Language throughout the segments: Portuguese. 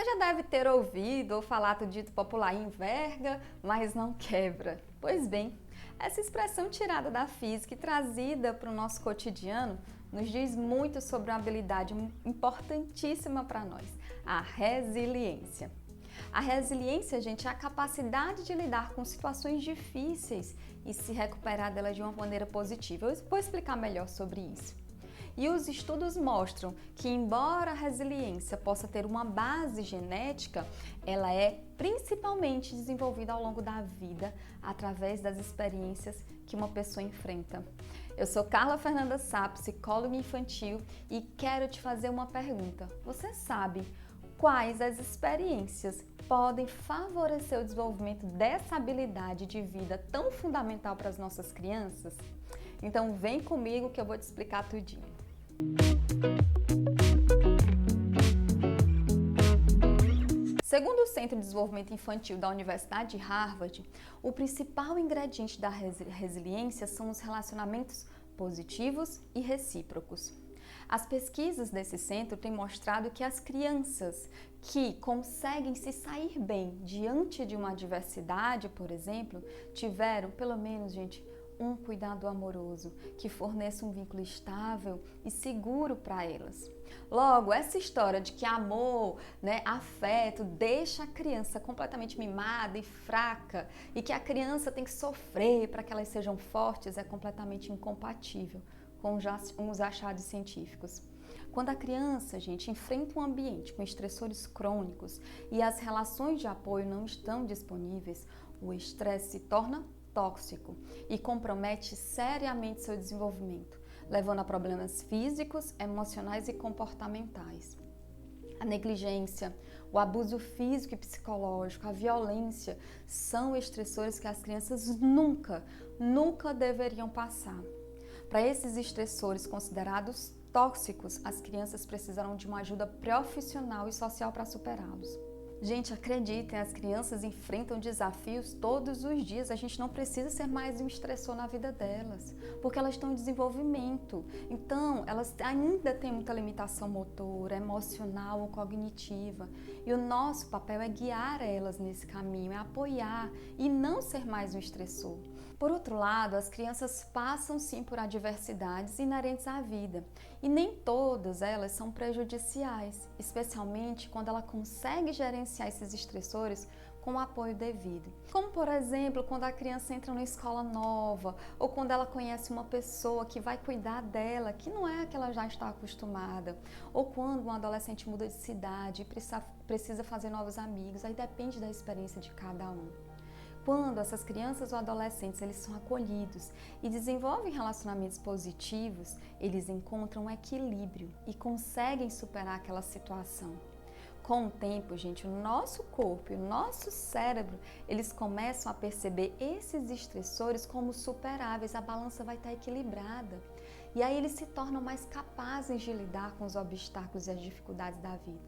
já deve ter ouvido ou falado o dito popular: enverga, mas não quebra. Pois bem, essa expressão tirada da física e trazida para o nosso cotidiano nos diz muito sobre uma habilidade importantíssima para nós, a resiliência. A resiliência, gente, é a capacidade de lidar com situações difíceis e se recuperar delas de uma maneira positiva. Eu vou explicar melhor sobre isso. E os estudos mostram que, embora a resiliência possa ter uma base genética, ela é principalmente desenvolvida ao longo da vida através das experiências que uma pessoa enfrenta. Eu sou Carla Fernanda Sá, psicóloga infantil, e quero te fazer uma pergunta. Você sabe quais as experiências podem favorecer o desenvolvimento dessa habilidade de vida tão fundamental para as nossas crianças? Então vem comigo que eu vou te explicar tudinho. Segundo o Centro de Desenvolvimento Infantil da Universidade de Harvard, o principal ingrediente da resiliência são os relacionamentos positivos e recíprocos. As pesquisas desse centro têm mostrado que as crianças que conseguem se sair bem diante de uma adversidade, por exemplo, tiveram pelo menos, um cuidado amoroso que forneça um vínculo estável e seguro para elas. Logo, essa história de que amor, afeto, deixa a criança completamente mimada e fraca e que a criança tem que sofrer para que elas sejam fortes é completamente incompatível com os achados científicos. Quando a criança, enfrenta um ambiente com estressores crônicos e as relações de apoio não estão disponíveis, o estresse se torna tóxico e compromete seriamente seu desenvolvimento, levando a problemas físicos, emocionais e comportamentais. A negligência, o abuso físico e psicológico, a violência são estressores que as crianças nunca deveriam passar. Para esses estressores considerados tóxicos, as crianças precisarão de uma ajuda profissional e social para superá-los. Gente, acreditem, as crianças enfrentam desafios todos os dias. A gente não precisa ser mais um estressor na vida delas, porque elas estão em desenvolvimento. Então, elas ainda têm muita limitação motora, emocional ou cognitiva. E o nosso papel é guiar elas nesse caminho, é apoiar e não ser mais um estressor. Por outro lado, as crianças passam sim por adversidades inerentes à vida. E nem todas elas são prejudiciais, especialmente quando ela consegue gerenciar esses estressores com o apoio devido. Como, por exemplo, quando a criança entra numa escola nova ou quando ela conhece uma pessoa que vai cuidar dela, que não é a que ela já está acostumada, ou quando um adolescente muda de cidade e precisa fazer novos amigos, aí depende da experiência de cada um. Quando essas crianças ou adolescentes eles são acolhidos e desenvolvem relacionamentos positivos, eles encontram um equilíbrio e conseguem superar aquela situação. Com o tempo, o nosso corpo e o nosso cérebro, eles começam a perceber esses estressores como superáveis, a balança vai estar equilibrada. E aí eles se tornam mais capazes de lidar com os obstáculos e as dificuldades da vida,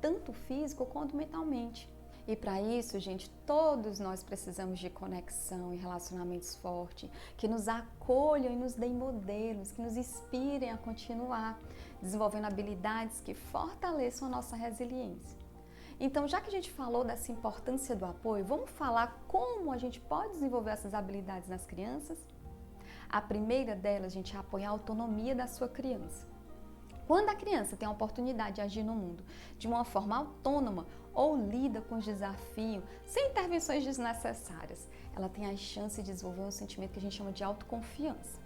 tanto físico quanto mentalmente. E para isso, todos nós precisamos de conexão e relacionamentos fortes, que nos acolham e nos deem modelos, que nos inspirem a continuar, desenvolvendo habilidades que fortaleçam a nossa resiliência. Então, já que a gente falou dessa importância do apoio, vamos falar como a gente pode desenvolver essas habilidades nas crianças? A primeira delas, é apoiar a autonomia da sua criança. Quando a criança tem a oportunidade de agir no mundo de uma forma autônoma ou lida com os desafios sem intervenções desnecessárias, ela tem a chance de desenvolver um sentimento que a gente chama de autoconfiança.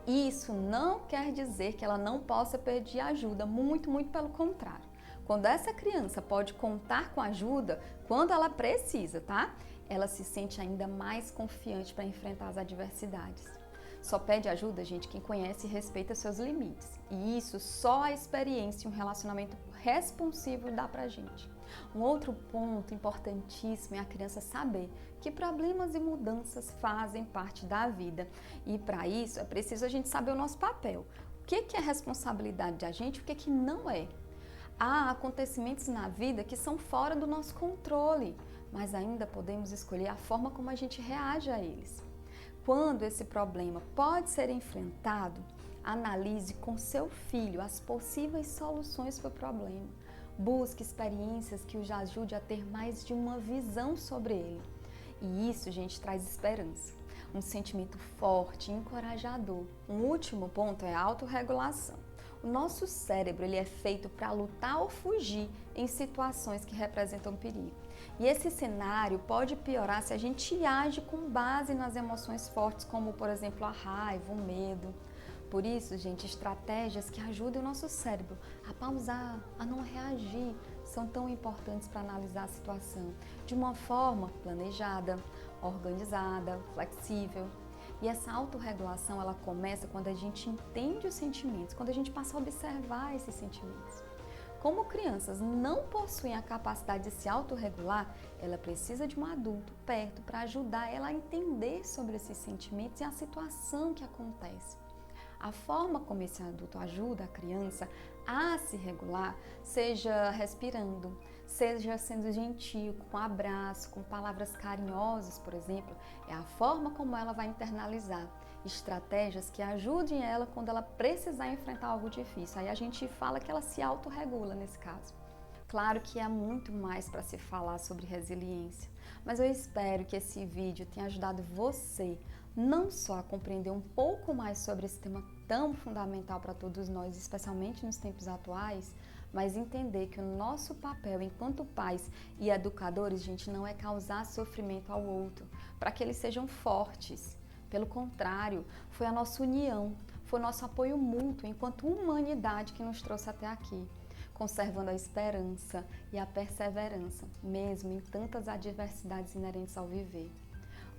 Isso não quer dizer que ela não possa pedir ajuda, muito pelo contrário. Quando essa criança pode contar com ajuda, quando ela precisa, ela se sente ainda mais confiante para enfrentar as adversidades. Só pede ajuda, quem conhece e respeita seus limites. E isso só a experiência e um relacionamento responsivo dá pra gente. Um outro ponto importantíssimo é a criança saber que problemas e mudanças fazem parte da vida. E para isso é preciso a gente saber o nosso papel. O que é responsabilidade da gente e o que não é. Há acontecimentos na vida que são fora do nosso controle, mas ainda podemos escolher a forma como a gente reage a eles. Quando esse problema pode ser enfrentado, analise com seu filho as possíveis soluções para o problema. Busque experiências que o ajude a ter mais de uma visão sobre ele. E isso, gente, traz esperança. Um sentimento forte, encorajador. Um último ponto é a autorregulação. O nosso cérebro ele é feito para lutar ou fugir em situações que representam perigo. E esse cenário pode piorar se a gente age com base nas emoções fortes, como, por exemplo, a raiva, o medo. Por isso, gente, estratégias que ajudem o nosso cérebro a pausar, a não reagir, são tão importantes para analisar a situação de uma forma planejada, organizada, flexível. E essa autorregulação, ela começa quando a gente entende os sentimentos, quando a gente passa a observar esses sentimentos. Como crianças não possuem a capacidade de se autorregular, ela precisa de um adulto perto para ajudar ela a entender sobre esses sentimentos e a situação que acontece. A forma como esse adulto ajuda a criança a se regular, seja respirando, seja sendo gentil, com um abraço, com palavras carinhosas, por exemplo, é a forma como ela vai internalizar estratégias que ajudem ela quando ela precisar enfrentar algo difícil. Aí a gente fala que ela se autorregula nesse caso. Claro que há muito mais para se falar sobre resiliência, mas eu espero que esse vídeo tenha ajudado você não só a compreender um pouco mais sobre esse tema tão fundamental para todos nós, especialmente nos tempos atuais, mas entender que o nosso papel enquanto pais e educadores, gente, não é causar sofrimento ao outro, para que eles sejam fortes. Pelo contrário, foi a nossa união, foi o nosso apoio mútuo enquanto humanidade que nos trouxe até aqui, conservando a esperança e a perseverança, mesmo em tantas adversidades inerentes ao viver.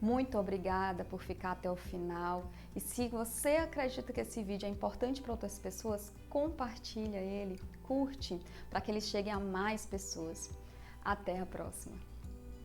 Muito obrigada por ficar até o final e se você acredita que esse vídeo é importante para outras pessoas, compartilha ele, curte, para que ele chegue a mais pessoas. Até a próxima!